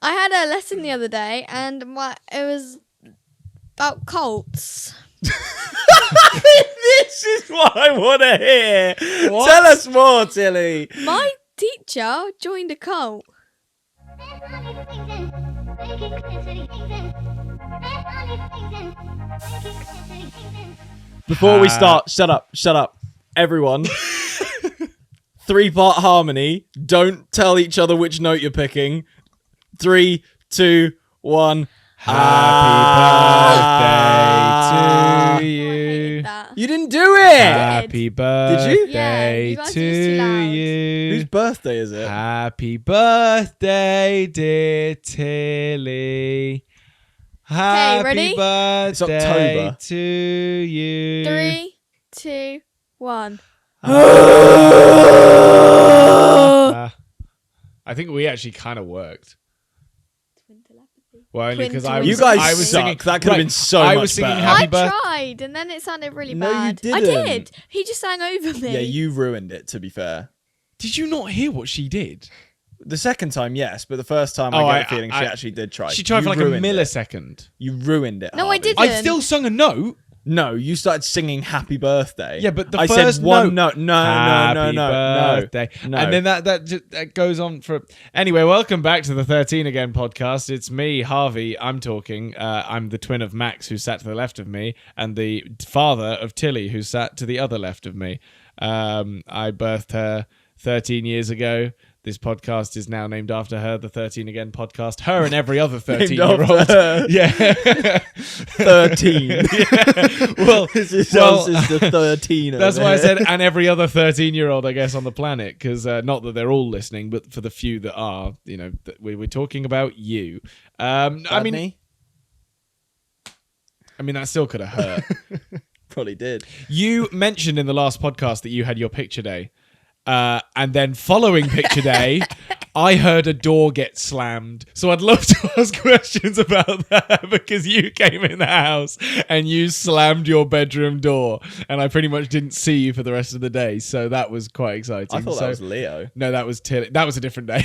I had a lesson the other day, and it was about cults. This is what I want to hear. What? Tell us more, Tilly. My teacher joined a cult. Before we start, shut up. Everyone. 3-part harmony. Don't tell each other which note you're picking. 3, 2, 1. Happy birthday to you. You didn't do it. Happy birthday to you. Whose birthday is it? Happy birthday, dear Tilly. Happy ready? birthday to you. 3, 2, 1. I think we actually kind of worked. Well, only Twin because twins. You guys I was suck. singing. That could have been so I much was singing better. Happy I birthday. tried, and then it sounded really No, you bad. I didn't. did. He just sang over me. Yeah, you ruined it, to be fair. Did you not hear what she did? The second time, yes, but the first time I get the feeling she actually did try. She tried You for like a ruined it. millisecond. You ruined it. No, I Harvey. didn't. I still sung a note. No, you started singing Happy Birthday. Yeah, but the I first said one note. note. No. Happy birthday. No. And then that goes on for... Anyway, welcome back to the 13 Again podcast. It's me, Harvey. I'm talking. I'm the twin of Max, who sat to the left of me, and the father of Tilly, who sat to the other left of me. I birthed her 13 years ago. This podcast is now named after her, the 13 Again podcast. Her and every other 13-year-old. Yeah. 13. Yeah. Well, this is the 13. That's why I said, and every other 13-year-old, I guess, on the planet, because not that they're all listening, but for the few that are, we're talking about you. I mean, that still could have hurt. Probably did. You mentioned in the last podcast that you had your picture day. And then following picture day, I heard a door get slammed. So I'd love to ask questions about that because you came in the house and you slammed your bedroom door. And I pretty much didn't see you for the rest of the day. So that was quite exciting. I thought that was Leo. No, that was Tilly. That was a different day.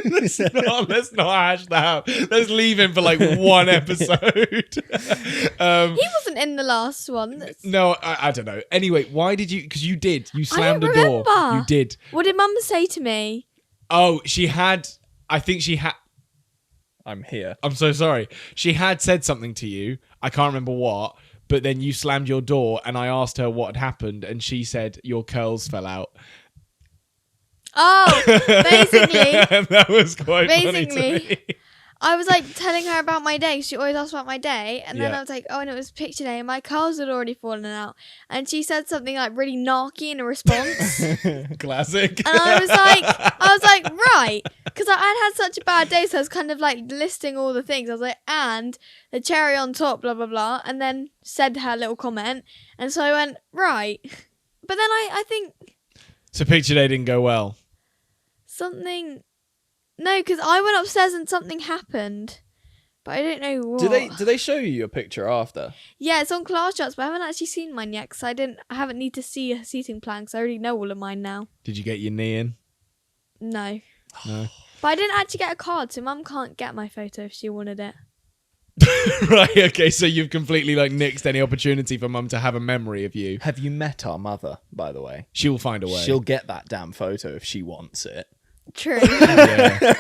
Let's not hash that out. Let's leave him for like one episode. He wasn't in the last one. No, I don't know. Anyway, why did you... Because you did. You slammed don't a door. remember. You did. What did Mum say to me? Oh, she had... I think she had... I'm here. I'm so sorry. She had said something to you. I can't remember what. But then you slammed your door and I asked her what had happened. And she said your curls fell out. Oh, basically... That was quite funny to me. I was like telling her about my day. She always asks about my day. And then Yeah. I was like, oh, and it was picture day. And my curls had already fallen out. And she said something like really narky in a response. Classic. And I was like, right. Because I had such a bad day. So I was kind of like listing all the things. I was like, and the cherry on top, blah, blah, blah. And then said her little comment. And so I went, right. But then I think So picture day didn't go well. something... No, because I went upstairs and something happened. But I don't know what. Do they show you your picture after? Yeah, it's on class charts, but I haven't actually seen mine yet because I haven't need to see a seating plan because I already know all of mine now. Did you get your knee in? No. No. But I didn't actually get a card, so Mum can't get my photo if she wanted it. Right, okay, so you've completely nixed any opportunity for Mum to have a memory of you. Have you met our mother, by the way? She will find a way. She'll get that damn photo if she wants it. True. Yeah.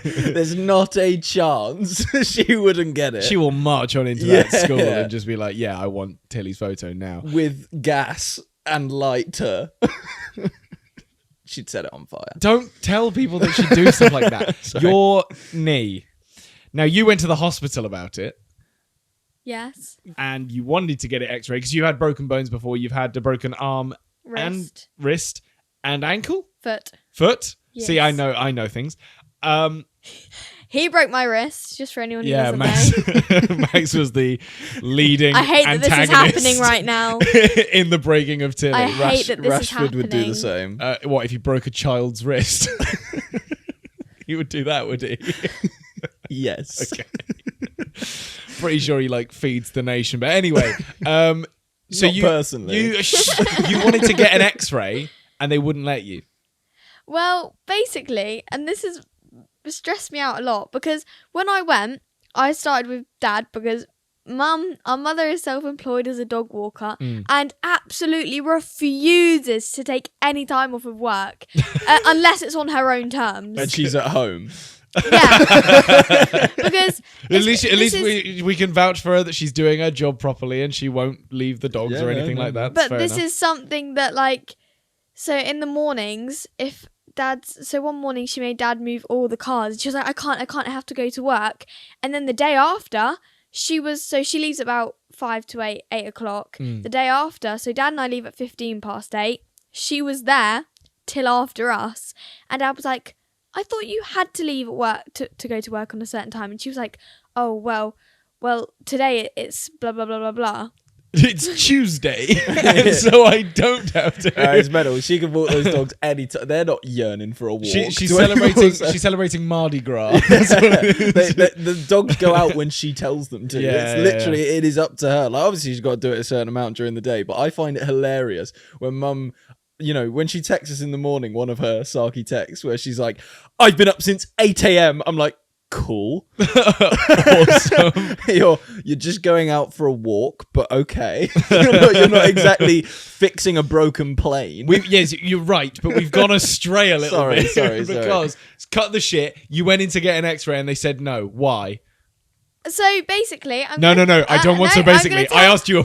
There's not a chance she wouldn't get it. She will march on into that school and just be like, yeah, I want Tilly's photo now. With gas and lighter. She'd set it on fire. Don't tell people that she do stuff like that. Your knee. Now, you went to the hospital about it. Yes. And you wanted to get it x-rayed because you had broken bones before. You've had a broken arm and wrist and ankle? Foot? Yes. See, I know things. He broke my wrist, just for anyone who doesn't know. Max was the leading I hate that this is antagonist happening right now. in the breaking of Tilly. I hate that this is Rashford would do happening. the same. What if you broke a child's wrist? He would do that, would he? Yes. Okay. Pretty sure he feeds the nation. But anyway, so Not personally. you wanted to get an X-ray and they wouldn't let you. Well, basically, and this is stressed me out a lot because when I went, I started with Dad because our mother is self-employed as a dog walker and absolutely refuses to take any time off of work unless it's on her own terms. And she's at home. Yeah, because at least we can vouch for her that she's doing her job properly and she won't leave the dogs or anything like that. But this is something that so in the mornings, one morning she made Dad move all the cars. She was like, I can't have to go to work. And then the day after, she leaves about 5 to 8 o'clock. The day after, so Dad and I leave at 15 past 8. She was there till after us. And Dad was like, I thought you had to leave at work to go to work on a certain time. And she was like, oh, well, today it's blah, blah, blah, blah, blah. It's Tuesday, and so I don't have to. It's mental. She can walk those dogs anytime. They're not yearning for a walk. She's celebrating Mardi Gras. The dogs go out when she tells them to. Yeah, it's literally, it is up to her. Like, obviously, she's got to do it a certain amount during the day, but I find it hilarious when Mum, when she texts us in the morning, one of her sarky texts where she's like, I've been up since 8 a.m. I'm like, cool. Awesome. You're just going out for a walk, but okay. You're not exactly fixing a broken plane. Yes, you're right, but we've gone astray a little bit. Sorry. Because cut the shit. You went in to get an X-ray and they said no. Why? So basically, No. I don't want to. Basically, I asked you a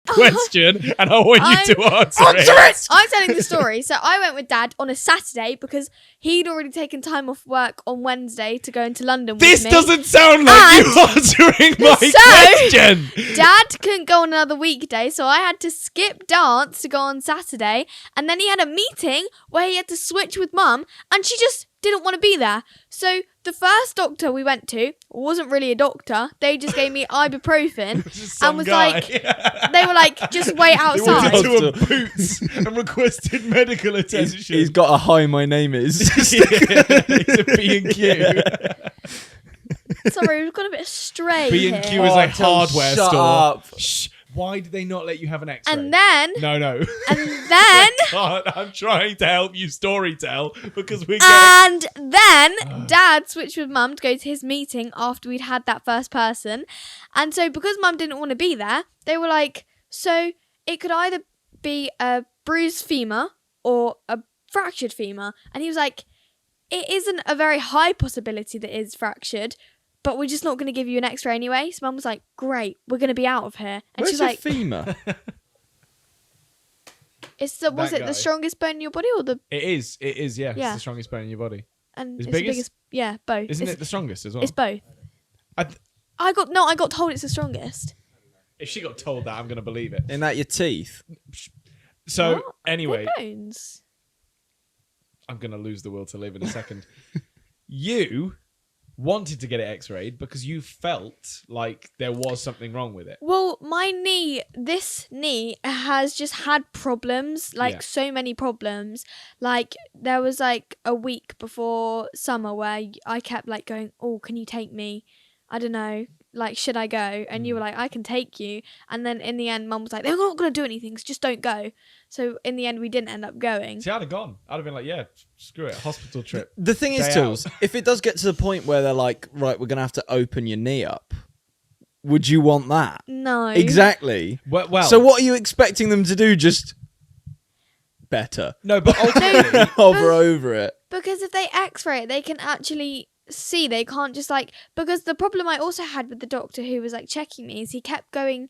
question and I want you to answer it. I'm telling the story. So I went with Dad on a Saturday because he'd already taken time off work on Wednesday to go into London with me. This doesn't sound like you answering my question. Dad couldn't go on another weekday, so I had to skip dance to go on Saturday. And then he had a meeting where he had to switch with Mum, and she just didn't want to be there. So the first doctor we went to wasn't really a doctor. They just gave me ibuprofen and was like, they were like, just wait outside. They went into a Boots and requested medical attention. He's got a hi, my name is. He's a B&Q. Sorry, we've got a bit astray B&Q here. is a hardware shut store. Up. Shh. Why did they not let you have an X-ray? And then... No. And then... I'm trying to help you storytell because we're And then Dad switched with Mum to go to his meeting after we'd had that first person. And so because Mum didn't want to be there, they were like, so it could either be a bruised femur or a fractured femur. And he was like, it isn't a very high possibility that it is fractured, but we're just not going to give you an X-ray anyway. So Mum was like, great, we're going to be out of here. And Where's she's your like, femur? was it the strongest bone in your body or the... It is, yeah. Yeah. It's the strongest bone in your body. And It's the biggest? Yeah, both. Isn't it the strongest as well? It's both. I got told it's the strongest. If she got told that, I'm going to believe it. Isn't that your teeth? So, What? anyway, They're bones. I'm going to lose the will to live in a second. You wanted to get it X-rayed because you felt like there was something wrong with it. Well, this knee has just had problems, so many problems. Like, there was like a week before summer where I kept like going, oh, can you take me? I don't know, like, should I go? And you were like, I can take you. And then in the end, Mum was like, they're not going to do anything, so just don't go. So in the end, we didn't end up going. See, I'd have gone. I'd have been like, yeah, screw it, hospital trip. The thing is, Tills, if it does get to the point where they're like, right, we're going to have to open your knee up, would you want that? No. Exactly. Well, so what are you expecting them to do? Just better. No, but ultimately... Hover over it. Because if they X-ray it, they can actually see. They can't just because the problem I also had with the doctor who was like checking me is he kept going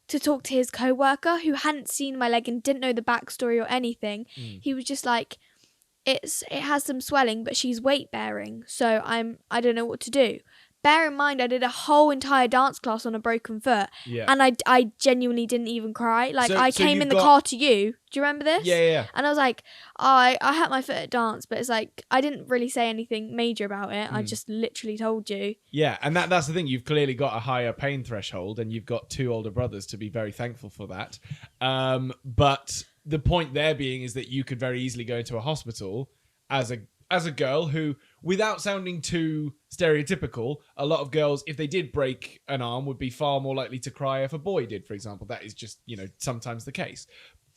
to talk to his co-worker who hadn't seen my leg and didn't know the backstory or anything. He was just like, it has some swelling, but she's weight bearing, so I don't know what to do. Bear in mind, I did a whole entire dance class on a broken foot, and I genuinely didn't even cry. Like, I came in the car to you. Do you remember this? Yeah. And I was like, I hurt my foot at dance, but it's like, I didn't really say anything major about it. I just literally told you. Yeah, and that's the thing. You've clearly got a higher pain threshold, and you've got 2 older brothers to be very thankful for that. But the point there being is that you could very easily go into a hospital as a girl who, without sounding too stereotypical, a lot of girls, if they did break an arm, would be far more likely to cry if a boy did, for example. That is just, sometimes the case.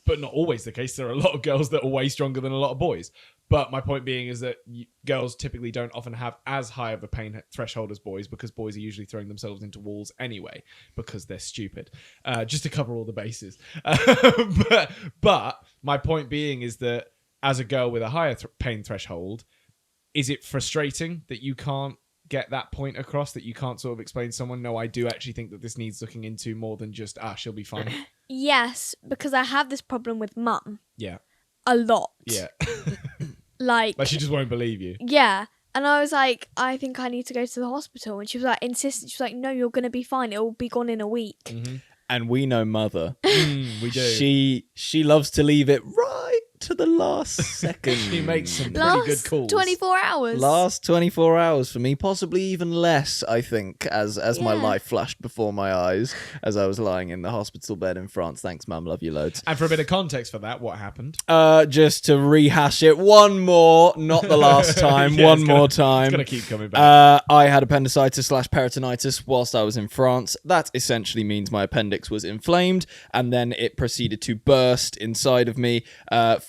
But not always the case. There are a lot of girls that are way stronger than a lot of boys. But my point being is that girls typically don't often have as high of a pain threshold as boys, because boys are usually throwing themselves into walls anyway because they're stupid. Just to cover all the bases. But my point being is that as a girl with a higher pain threshold, is it frustrating that you can't get that point across, that you can't sort of explain to someone, no, I do actually think that this needs looking into more than just, she'll be fine? Yes, because I have this problem with mum. Yeah. A lot. Yeah. Like she just won't believe you. Yeah. And I was like, I think I need to go to the hospital. And she was like, insistent. She was like, no, you're going to be fine. It will be gone in a week. Mm-hmm. And we know mother. We do. She loves to leave it right to the last second. She makes some pretty good calls. 24 hours. Last 24 hours for me, possibly even less, I think, as my life flashed before my eyes as I was lying in the hospital bed in France. Thanks, Mum. Love you loads. And for a bit of context for that, what happened? Just to rehash it one more, not the last time, one more time. It's going to keep coming back. I had appendicitis / peritonitis whilst I was in France. That essentially means my appendix was inflamed, and then it proceeded to burst inside of me,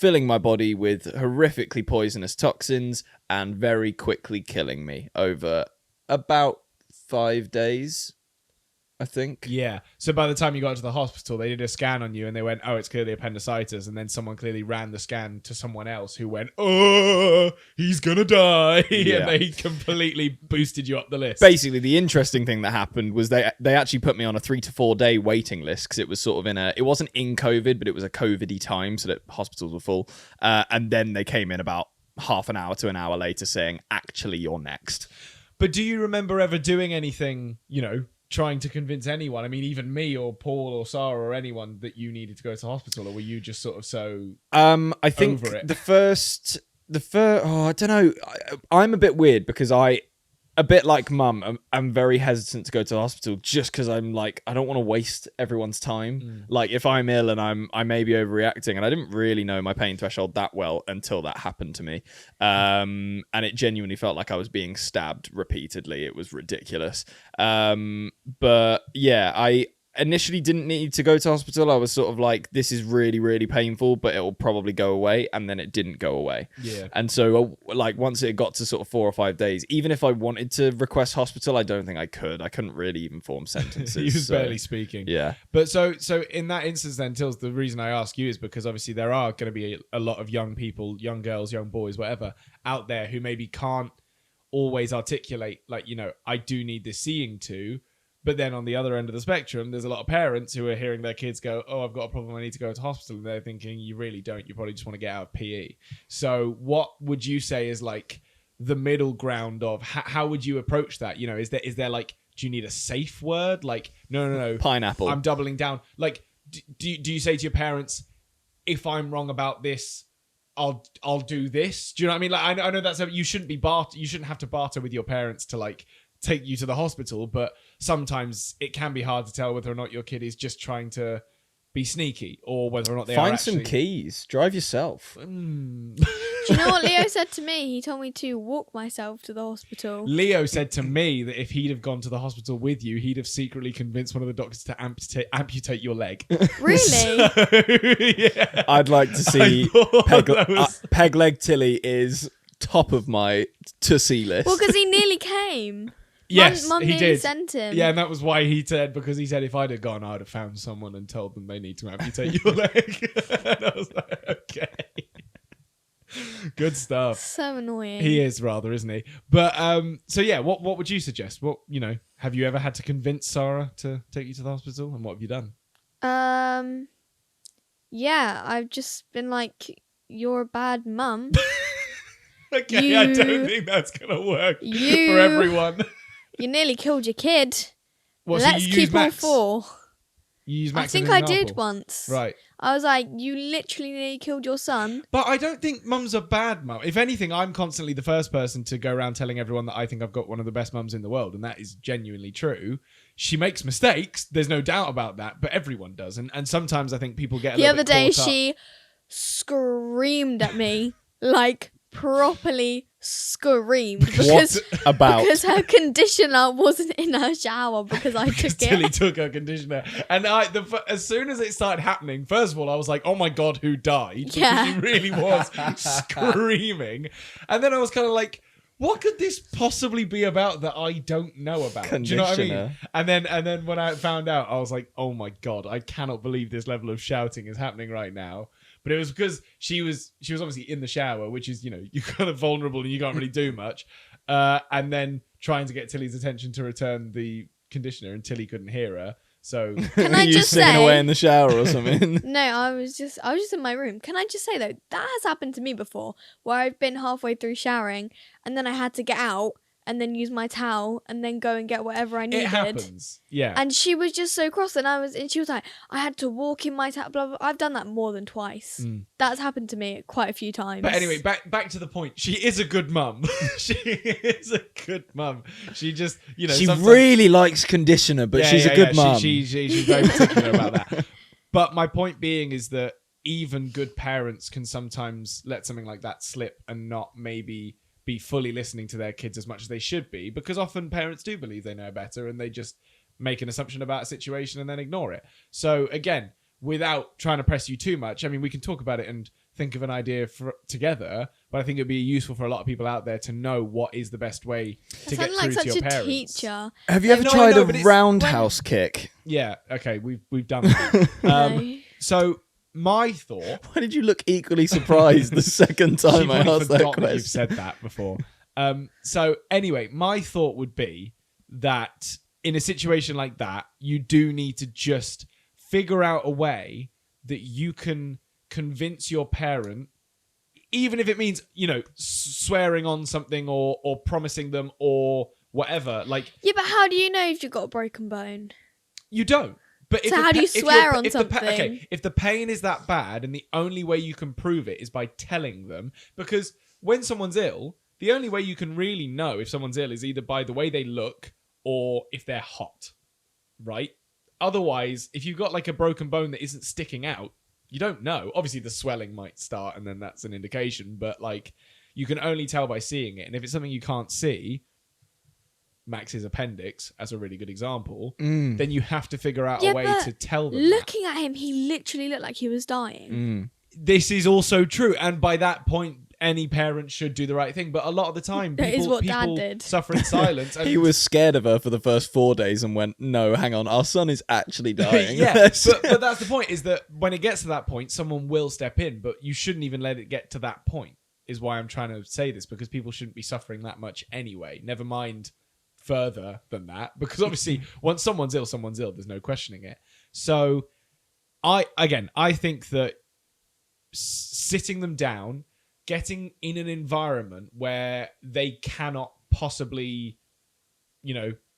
filling my body with horrifically poisonous toxins and very quickly killing me over about 5 days, I think. Yeah. So by the time you got to the hospital, they did a scan on you and they went, oh, it's clearly appendicitis. And then someone clearly ran the scan to someone else who went, oh, he's going to die. Yeah. And they completely boosted you up the list. Basically, the interesting thing that happened was they actually put me on a 3 to 4 day waiting list, because it was sort of it wasn't in COVID, but it was a COVID-y time, so that hospitals were full. And then they came in about half an hour to an hour later saying, actually, you're next. But do you remember ever doing anything, trying to convince anyone? I mean, even me or Paul or Sarah or anyone, that you needed to go to hospital, or were you just sort of so I think over it? the first I don't know. I'm a bit weird because a bit like Mum, I'm very hesitant to go to the hospital just because I'm like, I don't want to waste everyone's time. Like, if I'm ill and I may be overreacting, and I didn't really know my pain threshold that well until that happened to me. And it genuinely felt like I was being stabbed repeatedly. It was ridiculous. But yeah, I initially didn't need to go to hospital. I was sort of like, this is really, really painful, but it will probably go away. And then it didn't go away. Yeah. And so like once it got to sort of 4 or 5 days, even if I wanted to request hospital, I don't think I could. I couldn't really even form sentences. He was barely speaking. Yeah. But so in that instance then, Tills, the reason I ask you is because obviously there are going to be a lot of young people, young girls, young boys, whatever, out there who maybe can't always articulate, like, I do need this seeing to. But then on the other end of the spectrum, there's a lot of parents who are hearing their kids go, oh, I've got a problem, I need to go to hospital. And they're thinking, you really don't. You probably just want to get out of PE. So what would you say is like the middle ground of how would you approach that? Is there like, do you need a safe word? Like, no. Pineapple. I'm doubling down. Like, do you say to your parents, if I'm wrong about this, I'll do this? Do you know what I mean? Like, I know that's you shouldn't be you shouldn't have to barter with your parents to like take you to the hospital, but sometimes it can be hard to tell whether or not your kid is just trying to be sneaky or whether or not they find some keys. Drive yourself. Do you know what Leo said to me? He told me to walk myself to the hospital. Leo said to me that if he'd have gone to the hospital with you, he'd have secretly convinced one of the doctors to amputate your leg. Really? So, yeah. I'd like to see Peg Leg Tilly is top of my to-see list. Well, because he nearly came. Yes, Mum he nearly did. sent him. Yeah, and that was why he said, because he said if I'd have gone, I'd have found someone and told them they need to amputate your leg. And I was like, okay. Good stuff. So annoying. He is rather, isn't he? But so yeah, what would you suggest? What have you ever had to convince Sarah to take you to the hospital, and what have you done? Yeah, I've just been like, you're a bad mum. Okay, I don't think that's gonna work for everyone. You nearly killed your kid. What, so Let's you keep use all Max? 4. You use I Max think as an I example? did once. Right. I was like, you literally nearly killed your son. But I don't think mum's a bad mum. If anything, I'm constantly the first person to go around telling everyone that I think I've got one of the best mums in the world, and that is genuinely true. She makes mistakes, there's no doubt about that, but everyone does. And sometimes I think people get a The little other bit day, caught up. she screamed at me like properly screamed because About because her conditioner wasn't in her shower because I took Tilly it. took her conditioner, and as soon as it started happening, first of all, I was like, "Oh my god, who died?" Because Yeah. she really was screaming, and then I was kind of like, "What could this possibly be about that I don't know about?" Do you know what I mean? Conditioner. And then when I found out, I was like, "Oh my god, I cannot believe this level of shouting is happening right now." But it was because she was obviously in the shower, which is, you're kind of vulnerable and you can't really do much. And then trying to get Tilly's attention to return the conditioner, and Tilly couldn't hear her. So Can I you just singing say? away in the shower or something? No, I was just in my room. Can I just say though, that has happened to me before, where I've been halfway through showering and then I had to get out and then use my towel and then go and get whatever I needed. it happens. Yeah. And she was just so cross, and she was like, I had to walk in my towel. Blah, blah. I've done that more than twice. That's happened to me quite a few times. But anyway, back to the point. She is a good mum. She is a good mum. She just, She sometimes- really likes conditioner, but she's a good mum. She's very particular about that. But my point being is that even good parents can sometimes let something like that slip and not maybe be fully listening to their kids as much as they should be, because often parents do believe they know better and they just make an assumption about a situation and then ignore it. So again, without trying to press you too much, I mean, we can talk about it and think of an idea together, but I think it'd be useful for a lot of people out there to know what is the best way to get sounded through like to your such a parents. teacher. Have you ever No, I tried know, but a it's- roundhouse kick? Yeah, okay, we've done that. No. So my thought, Why did you look equally surprised the second she time I probably asked that forgot that you've question? said that before. So anyway, my thought would be that in a situation like that, you do need to just figure out a way that you can convince your parent, even if it means, swearing on something or promising them or whatever. Like, Yeah, but how do you know if you've got a broken bone? you don't. But So how do you swear on if something? if the pain is that bad and the only way you can prove it is by telling them, because when someone's ill, the only way you can really know if someone's ill is either by the way they look or if they're hot, right? Otherwise, if you've got like a broken bone that isn't sticking out, you don't know. Obviously, the swelling might start and then that's an indication, but like you can only tell by seeing it. And if it's something you can't see, Max's appendix as a really good example, then you have to figure out Yeah, a way but to tell them. Looking at him, he literally looked like he was dying. This is also true, and by that point, any parent should do the right thing. But a lot of the time, That is people, what Dad people did. suffer in silence. And He was scared of her for the first 4 days and went, no, hang on, our son is actually dying. yeah, but that's the point, is that when it gets to that point, someone will step in, but you shouldn't even let it get to that point, is why I'm trying to say this, because people shouldn't be suffering that much anyway. Never mind further than that, because obviously once someone's ill, there's no questioning it. So I think that sitting them down, getting in an environment where they cannot possibly,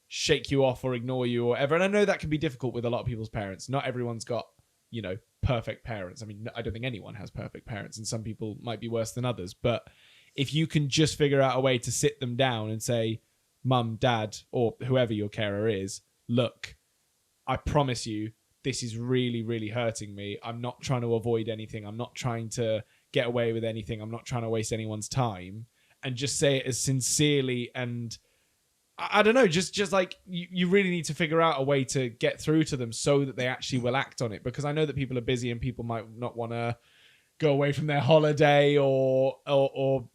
shake you off or ignore you or whatever. And I know that can be difficult with a lot of people's parents. Not everyone's got, perfect parents. I mean, I don't think anyone has perfect parents, and some people might be worse than others. But if you can just figure out a way to sit them down and say, Mum, Dad, or whoever your carer is, look, I promise you, this is really, really hurting me. I'm not trying to avoid anything. I'm not trying to get away with anything. I'm not trying to waste anyone's time. And just say it as sincerely and I don't know, just like you really need to figure out a way to get through to them so that they actually will act on it. Because I know that people are busy and people might not want to go away from their holiday or go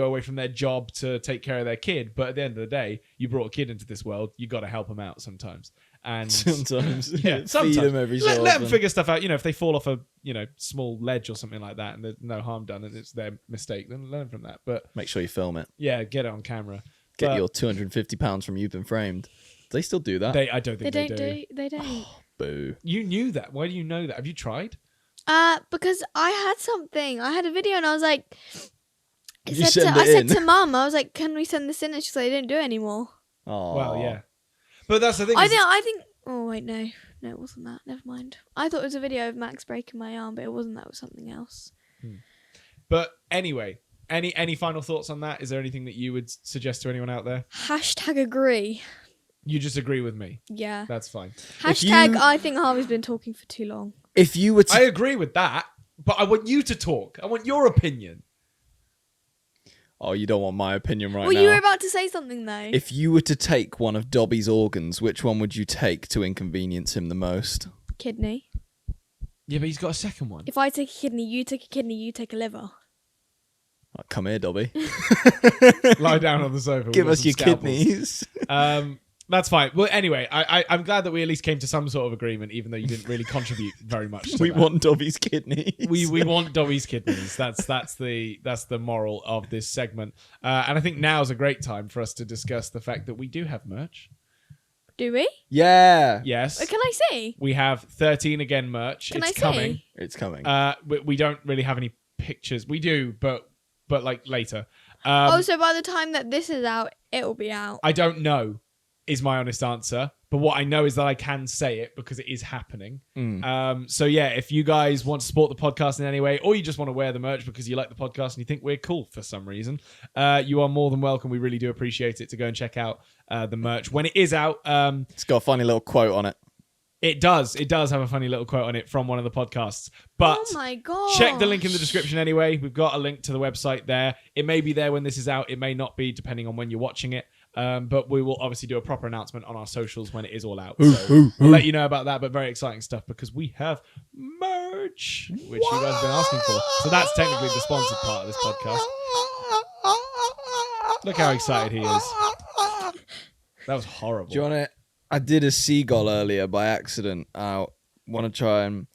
away from their job to take care of their kid. But at the end of the day, you brought a kid into this world. You got to help them out sometimes. And Sometimes. yeah, Feed sometimes. them every so let them often. figure stuff out. If they fall off a small ledge or something like that and there's no harm done and it's their mistake, then learn from that. But Make sure you film it. yeah, get it on camera. Get But your £250 from You've Been Framed. Do they still do that? I don't think they do. They don't. Boo. You knew that. Why do you know that? Have you tried? Because I had a video and I was like, I You said send it in. to Mum, I was like, can we send this in? And she's like, they don't do it anymore. Oh. Well, yeah. But that's the thing. I think. Oh wait, no, it wasn't that. Never mind. I thought it was a video of Max breaking my arm, but it wasn't. That was something else. But anyway, any final thoughts on that? Is there anything that you would suggest to anyone out there? #agree. You just agree with me. Yeah. That's fine. # I think Harvey's been talking for too long. If you were to... I agree with that, but I want you to talk. I want your opinion. Oh, you don't want my opinion right Well, now. you were about to say something though. If you were to take one of Dobby's organs, which one would you take to inconvenience him the most? Kidney. Yeah, but he's got a second one. If I take a kidney, you take a kidney, you take a liver. Oh, come here, Dobby. Lie down on the sofa. We've Give got us some your scalpels. kidneys. That's fine. Well, anyway, I'm glad that we at least came to some sort of agreement, even though you didn't really contribute very much to We that. want Dobby's kidneys. We want Dobby's kidneys. That's the moral of this segment. And I think now is a great time for us to discuss the fact that we do have merch. Do we? Yeah. Yes. Can I see? We have 13 again merch. Can It's I see? coming. It's coming. We don't really have any pictures. We do, but like later. So by the time that this is out, it'll be out. I don't know is my honest answer. But what I know is that I can say it because it is happening. So yeah, if you guys want to support the podcast in any way, or you just want to wear the merch because you like the podcast and you think we're cool for some reason, you are more than welcome. We really do appreciate it to go and check out the merch when it is out. It's got a funny little quote on it. It does have a funny little quote on it from one of the podcasts. But Oh my god! check the link in the description anyway. We've got a link to the website there. It may be there when this is out. It may not be, depending on when you're watching it. But we will obviously do a proper announcement on our socials when it is all out. So we'll let you know about that, but very exciting stuff because we have merch, which you guys have been asking for. So that's technically the sponsored part of this podcast. Look how excited he is. That was horrible. Do you want it? I did a seagull earlier by accident. I want to try and...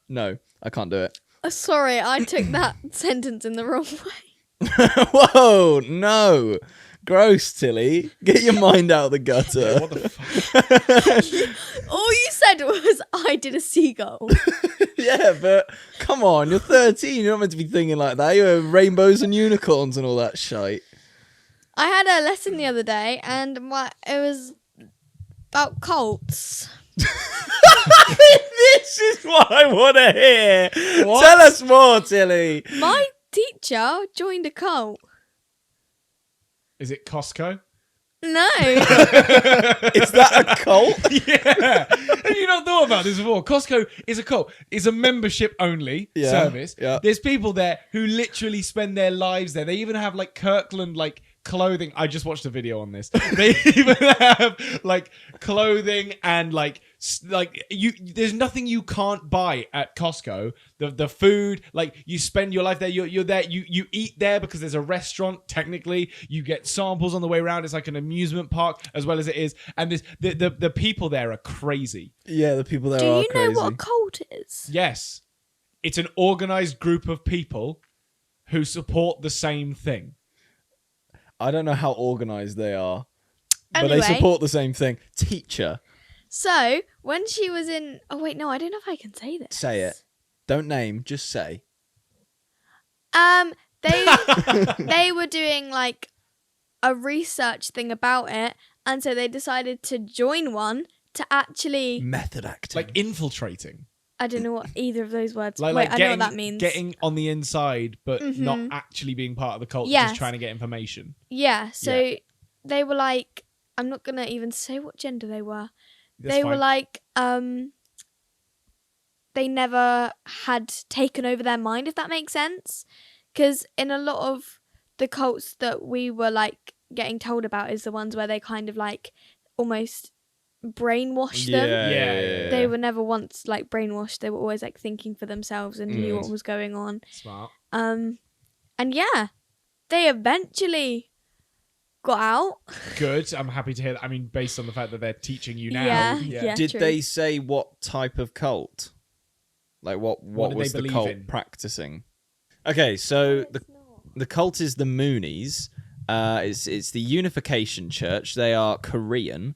No, I can't do it. Sorry, I took that sentence in the wrong way. Whoa, no. Gross, Tilly. Get your mind out the gutter. What the fuck? All you said was I did a seagull. Yeah, but come on, you're 13. You're not meant to be thinking like that. You're rainbows and unicorns and all that shite. I had a lesson the other day, and it was about cults. This is what I want to hear. What? Tell us more, Tilly. My teacher joined a cult. Is it Costco? No. Is that a cult? Yeah. Have you not thought about this before? Costco is a cult. It's a membership only service. Yeah. There's people there who literally spend their lives there. They even have like Kirkland like clothing. I just watched a video on this. They even have like clothing and like you. There's nothing you can't buy at Costco. The food, like you spend your life there. You're there. You eat there because there's a restaurant. Technically, you get samples on the way around. It's like an amusement park as well as it is. And the people there are crazy. Yeah, the people there Do are you crazy. know what a cult is? Yes, it's an organized group of people who support the same thing. I don't know how organised they are, but Anyway. they support the same thing. Teacher, So, when she was in... Oh, wait, no, I don't know if I can say this. say it. Don't name, just say. They were doing, like, a research thing about it, and so they decided to join one to actually... Method acting. Like infiltrating. I don't know what either of those words... Like I know getting, what that means. Getting on the inside, but not actually being part of the cult, Yes. just trying to get information. Yeah, so Yeah. they were like... I'm not going to even say what gender they were. That's They fine. were like... They never had taken over their mind, if that makes sense. Because in a lot of the cults that we were like getting told about is the ones where they kind of like almost brainwash them. Yeah. They were never once like brainwashed. They were always like thinking for themselves and knew what was going on. Smart. And yeah, they eventually got out. Good. I'm happy to hear that. I mean, based on the fact that they're teaching you now. Yeah. Did true. they say what type of cult? Like what did was they the believe cult in? practicing? Okay, so the cult is the Moonies. It's the Unification Church. They are Korean.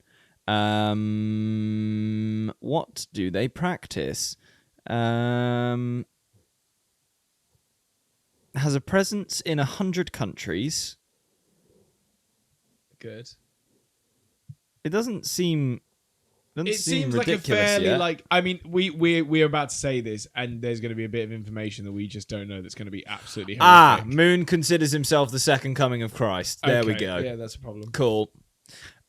What do they practice? Has a presence in 100 countries. Good. It doesn't seem. It seems like a ridiculous fairly yet. like. I mean, we're about to say this, and there's going to be a bit of information that we just don't know. That's going to be absolutely horrific. Moon considers himself the second coming of Christ. There we Okay, go. Yeah, that's a problem. Cool.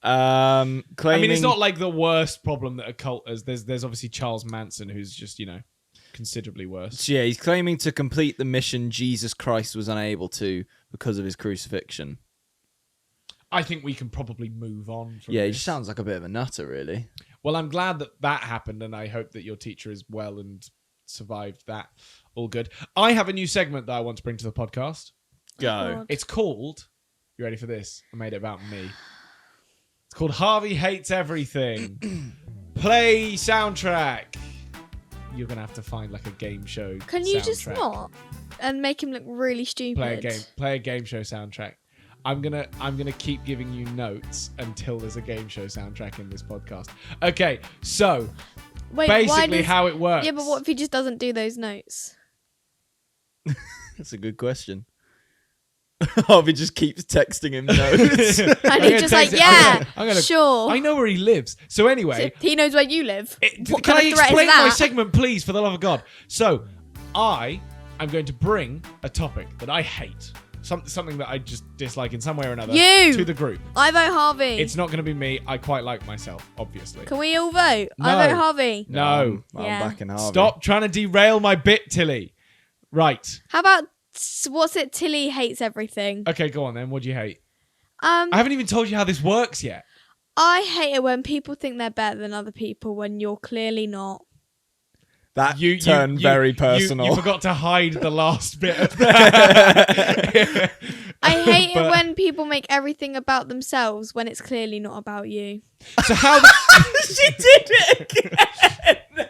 Claiming. I mean, it's not like the worst problem that a cult has. There's obviously Charles Manson, who's just considerably worse. So yeah, he's claiming to complete the mission Jesus Christ was unable to because of his crucifixion. I think we can probably move on from Yeah, he this. just sounds like a bit of a nutter, really. Well, I'm glad that happened, and I hope that your teacher is well and survived that. All good. I have a new segment that I want to bring to the podcast. Go. God. It's called... You ready for this? I made it about me. It's called Harvey Hates Everything. Play soundtrack. You're going to have to find like a game show Can you soundtrack. just not and make him look really stupid? Play a game show soundtrack. I'm gonna keep giving you notes until there's a game show soundtrack in this podcast. Okay, so Wait, why basically does... how it works. Yeah, but what if he just doesn't do those notes? That's a good question. Harvey just keeps texting him notes. And I'm he's gonna just like, text it- yeah, I'm gonna- sure. I know where he lives. So anyway, So he knows where you live. What can kind I of threat explain is my that? segment, please, for the love of God? So I'm going to bring a topic that I hate. Something that I just dislike in some way or another You! to the group. I vote Harvey. It's not going to be me. I quite like myself, obviously. Can we all vote? No. I vote Harvey. No. I'm Yeah. backing Harvey. Stop trying to derail my bit, Tilly. Right. How about what's it? Tilly hates everything. Okay, go on then. What do you hate? I haven't even told you how this works yet. I hate it when people think they're better than other people when you're clearly not. That turned very personal. You forgot to hide the last bit of that. I hate it But- when people make everything about themselves when it's clearly not about you. So how... She did it again.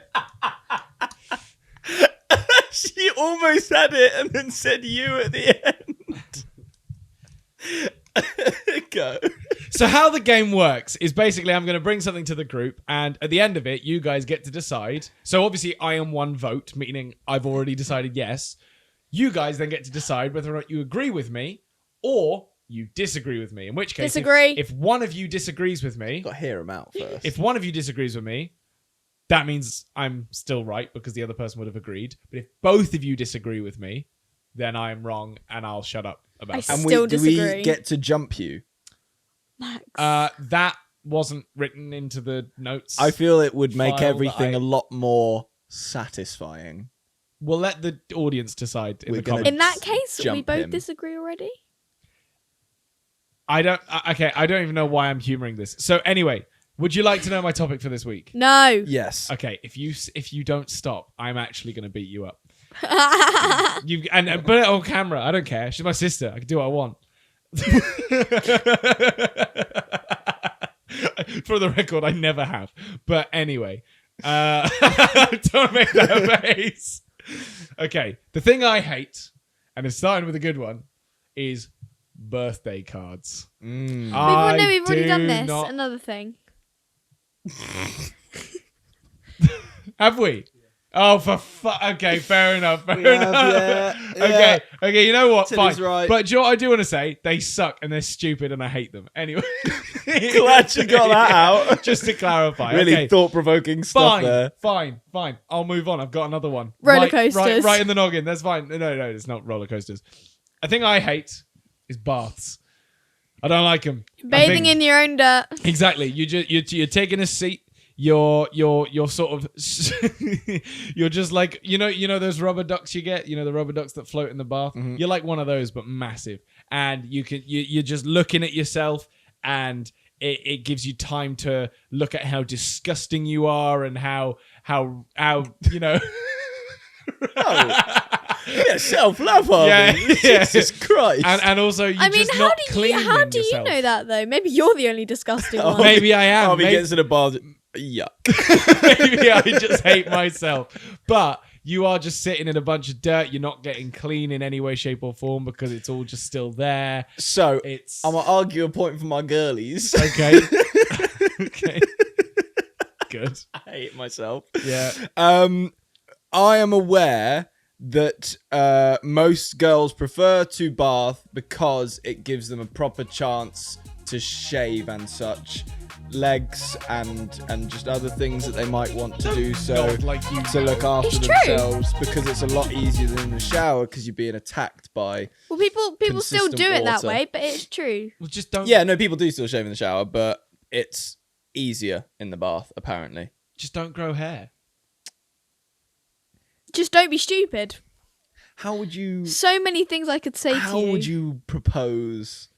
She almost had it and then said you at the end. Go. So how the game works is basically I'm going to bring something to the group, and at the end of it, you guys get to decide. So obviously I am one vote, meaning I've already decided yes. You guys then get to decide whether or not you agree with me or you disagree with me. In which case, Disagree. if one of you disagrees with me, Got to hear him out first. if one of you disagrees with me, that means I'm still right because the other person would have agreed. But if both of you disagree with me, then I am wrong and I'll shut up about I it. and still do we disagree. get to jump you? Max. That wasn't written into the notes. I feel it would make File that everything I- a lot more satisfying. We'll let the audience decide in We're the gonna- comments. In that case, we jump both him. disagree already. I don't even know why I'm humoring this. So anyway, would you like to know my topic for this week? No. Yes. Okay, if you don't stop, I'm actually going to beat you up. You and put it on camera. I don't care. She's my sister. I can do what I want. For the record, I never have. But anyway, don't make that face. Okay, the thing I hate, and it's starting with a good one, is birthday cards. Mm. We've already done this. not- Another thing. Have we? Oh, okay, fair enough. Fair We have, enough. yeah. Okay. You know what? Tilly's Fine. right. But do you know what I do want to say? They suck and they're stupid and I hate them. Anyway, Glad you got that out. Just to clarify. Really okay. thought-provoking stuff there. Fine. I'll move on. I've got another one. Roller Right coasters. in the noggin. That's fine. No, it's not roller coasters. A thing I hate is baths. I don't like them. Bathing in your own dirt. Exactly. You're taking a seat. You're sort of you're just like you know those rubber ducks you get, the rubber ducks that float in the bath. Mhm. You're like one of those but massive, and you're just looking at yourself, and it gives you time to look at how disgusting you are and how you know. Yeah, self-love, Harvey. Yeah. Jesus Christ. And also you I mean, just how not do you yourself. know that though? Maybe you're the only disgusting Oh, one. Maybe I am. Harvey Maybe- gets in a bar. Yuck. Maybe I just hate myself. But you are just sitting in a bunch of dirt. You're not getting clean in any way, shape, or form because it's all just still there. So, It's I'm going to argue a point for my girlies. okay. Okay. Good. I hate myself. Yeah. I am aware that most girls prefer to bath because it gives them a proper chance to shave and such, legs and just other things that they might want to do so Not like you to look know. after It's true. themselves, because it's a lot easier than in the shower because you're being attacked by Well, people still Consistent do it that water. way, but it's true. Well, just don't. Yeah, no, people do still shave in the shower, but it's easier in the bath apparently. Just don't grow hair. Just don't be stupid. How would you? So many things I could say to you. How would you propose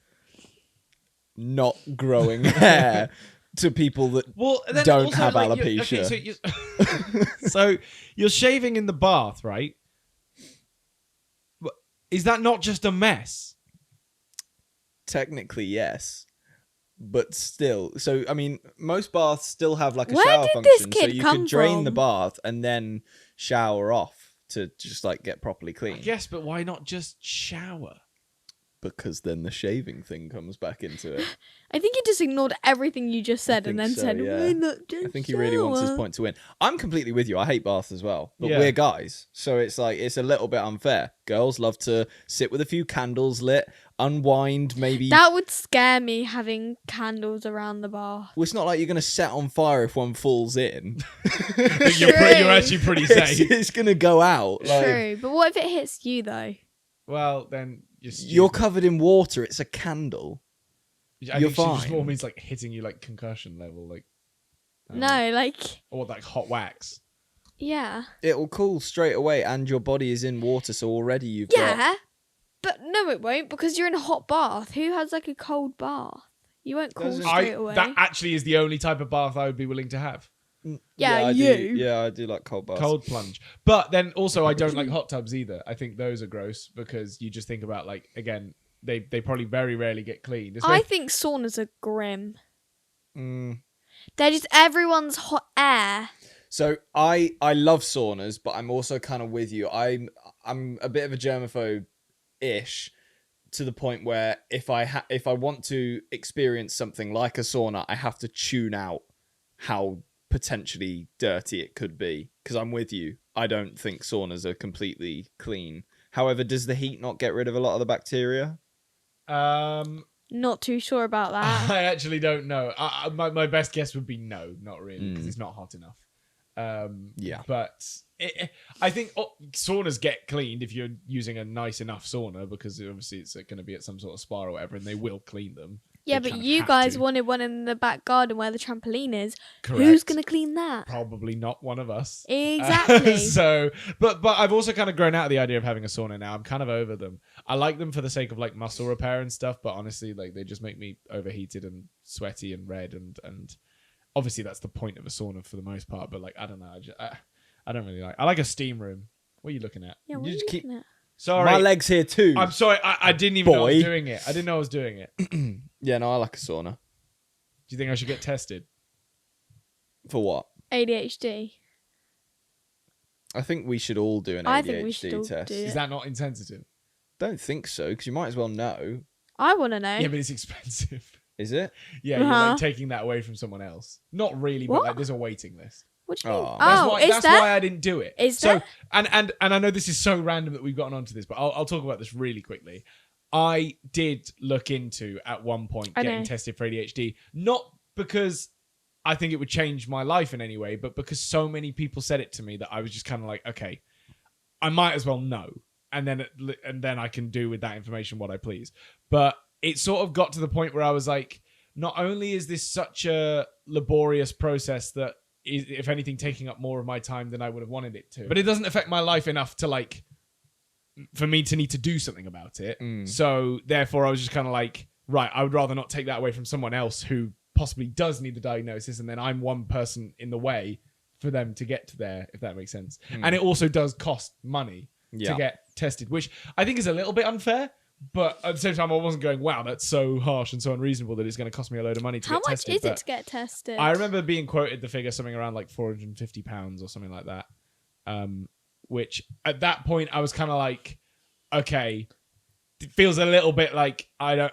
not growing hair to people that then don't also, have like, alopecia? So you're shaving in the bath, right? Is that not just a mess? Technically, yes. But still, so I mean, most baths still have like a Where shower did this function, kid so you come could drain the from? bath and then shower off to just like get properly clean. Yes, but why not just shower? Because then the shaving thing comes back into it. I think he just ignored everything you just said think and then so, said, yeah. why not just I think he really wants his shower?" point to win. I'm completely with you. I hate baths as well, but Yeah. we're guys, so it's like it's a little bit unfair. Girls love to sit with a few candles lit, unwind, maybe. That would scare me, having candles around the bath. Well, it's not like you're going to set on fire if one falls in. You're actually pretty safe. It's going to go out. Like, True, but what if it hits you though? Well, then you're covered in water. It's a candle. I you're think she just fine. more means like hitting you like concussion level, like No, like, or like hot wax. yeah. It will cool straight away, and your body is in water, so already you've got... Yeah, but no, it won't, because you're in a hot bath. Who has like a cold bath? You won't cool Doesn't- straight away. That actually is the only type of bath I would be willing to have. Yeah, I you. Do, yeah, I do like cold baths. Cold plunge. But then also I don't like hot tubs either. I think those are gross because you just think about like, again, they probably very rarely get cleaned. I think saunas are grim. Mm. They're just everyone's hot air. So I love saunas, but I'm also kind of with you. I'm a bit of a germaphobe-ish to the point where if I want to experience something like a sauna, I have to tune out how potentially dirty it could be, because I'm with you. I don't think saunas are completely clean. However, does the heat not get rid of a lot of the bacteria? Not too sure about that. I actually don't know. My best guess would be no, not really, because it's not hot enough. Yeah. But I think saunas get cleaned if you're using a nice enough sauna, because obviously it's going to be at some sort of spa or whatever, and they will clean them. Yeah, They but kind of you have guys to. wanted one in the back garden where the trampoline is. Correct. Who's going to clean that? Probably not one of us. Exactly. So, but I've also kind of grown out of the idea of having a sauna now. I'm kind of over them. I like them for the sake of like muscle repair and stuff, but honestly, like they just make me overheated and sweaty and red, and obviously that's the point of a sauna for the most part. But like I don't know, I don't really like. I like a steam room. What are you looking at? Yeah, what You are you just keep- looking at? Sorry, My leg's here too. I'm sorry. I didn't even know I was Boy. doing it. I didn't know I was doing it. Do Yeah, no, I like a sauna. you think I should get tested? For what? ADHD. I think we should all do an I ADHD think we should all test. do it. Is that not insensitive? Don't think so, because you might as well know. I want to know. Yeah, but it's expensive. Is it? Yeah, you're Uh-huh. like taking that away from someone else. Not really, but What? like there's a waiting list. What do you mean? Oh. Oh, is That's there? why I didn't do it. Is so, there? And I know this is so random that we've gotten onto this, but I'll talk about this really quickly. I did look into at one point I getting know. tested for ADHD, not because I think it would change my life in any way, but because so many people said it to me that I was just kind of like, okay, I might as well know, and then I can do with that information what I please. But it sort of got to the point where I was like, not only is this such a laborious process that is, if anything, taking up more of my time than I would have wanted it to, but it doesn't affect my life enough to like, for me to need to do something about it. So therefore I was just kind of like, right, I would rather not take that away from someone else who possibly does need the diagnosis, and then I'm one person in the way for them to get to there, if that makes sense. And it also does cost money to get tested, which I think is a little bit unfair. But at the same time, I wasn't going, wow, that's so harsh and so unreasonable that it's going to cost me a load of money to How get much tested. is it But to get tested? I remember being quoted the figure something around like £450 or something like that. Which at that point, I was kind of like, okay, it feels a little bit like I don't,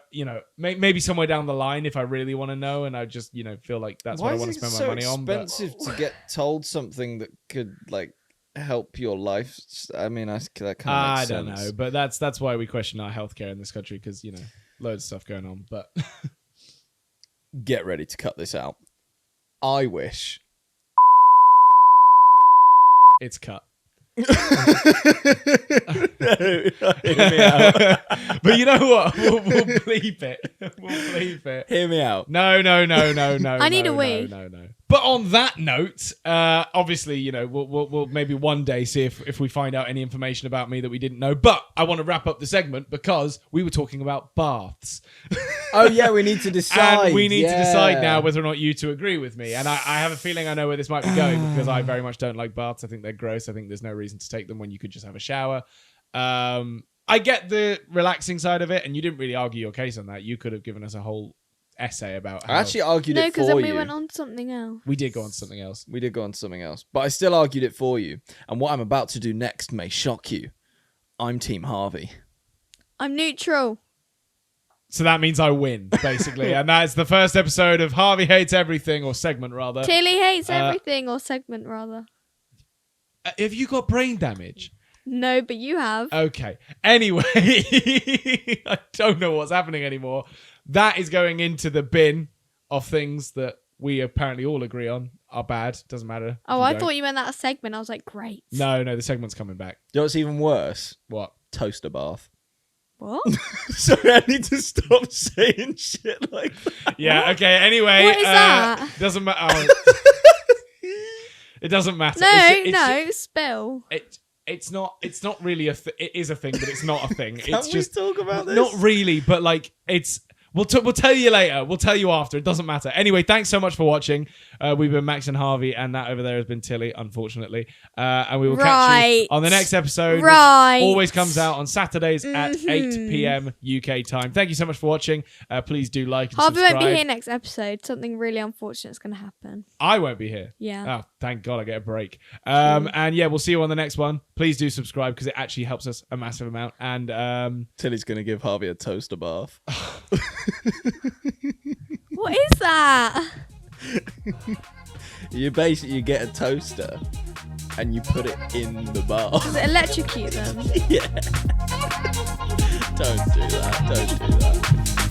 maybe somewhere down the line if I really want to know, and I just, feel like that's what I want to spend my money on. Why is it so expensive to get told something that could like help your life? I mean, that kind of makes I sense. don't know, but that's why we question our healthcare in this country, because loads of stuff going on. But Get ready to cut this out. I wish. it's cut. No, hear me out. But you know what? We'll bleep it. We'll bleep it. Hear me out. No. I need a no, wee. No. But on that note, obviously, you know, we'll maybe one day see if we find out any information about me that we didn't know. But I want to wrap up the segment because we were talking about baths. Oh yeah, we need to decide. And we need to decide now whether or not you two agree with me. And I have a feeling I know where this might be going because I very much don't like baths. I think they're gross. I think there's no reason to take them when you could just have a shower. I get the relaxing side of it, and you didn't really argue your case on that. You could have given us a whole essay about how... I actually argued it for you. No, because then we went on to something else. We did go on to something else. We did go on to something else. But I still argued it for you. And what I'm about to do next may shock you. I'm Team Harvey. I'm neutral. So that means I win, basically. And that's the first episode of Harvey Hates Everything, or segment, rather. Tilly hates everything, or segment, rather. Have you got brain damage? No, but you have. Okay. Anyway, I don't know what's happening anymore. That is going into the bin of things that we apparently all agree on are bad. Doesn't matter. Oh, I thought you meant that a segment. I was like, great. No, the segment's coming back. You know what's even worse? What? Toaster bath. What? Sorry, I need to stop saying shit like that. Yeah, okay, anyway. What is that? Doesn't matter. Oh. It doesn't matter. No, spill. It's not really a thing. It is a thing, but it's not a thing. Can we talk about this? Not really, but like it's... We'll tell you later. We'll tell you after. It doesn't matter. Anyway, thanks so much for watching. We've been Max and Harvey, and that over there has been Tilly, unfortunately. And we will catch you on the next episode. Right. Which always comes out on Saturdays at 8 p.m. UK time. Thank you so much for watching. Please do like and Harvey subscribe. won't be here next episode. Something really unfortunate is going to happen. I won't be here. Yeah. Oh, thank God I get a break. And yeah, we'll see you on the next one. Please do subscribe because it actually helps us a massive amount. And Tilly's going to give Harvey a toaster bath. What is that? You get a toaster and you put it in the bath. Does it electrocute them? Yeah. Don't do that.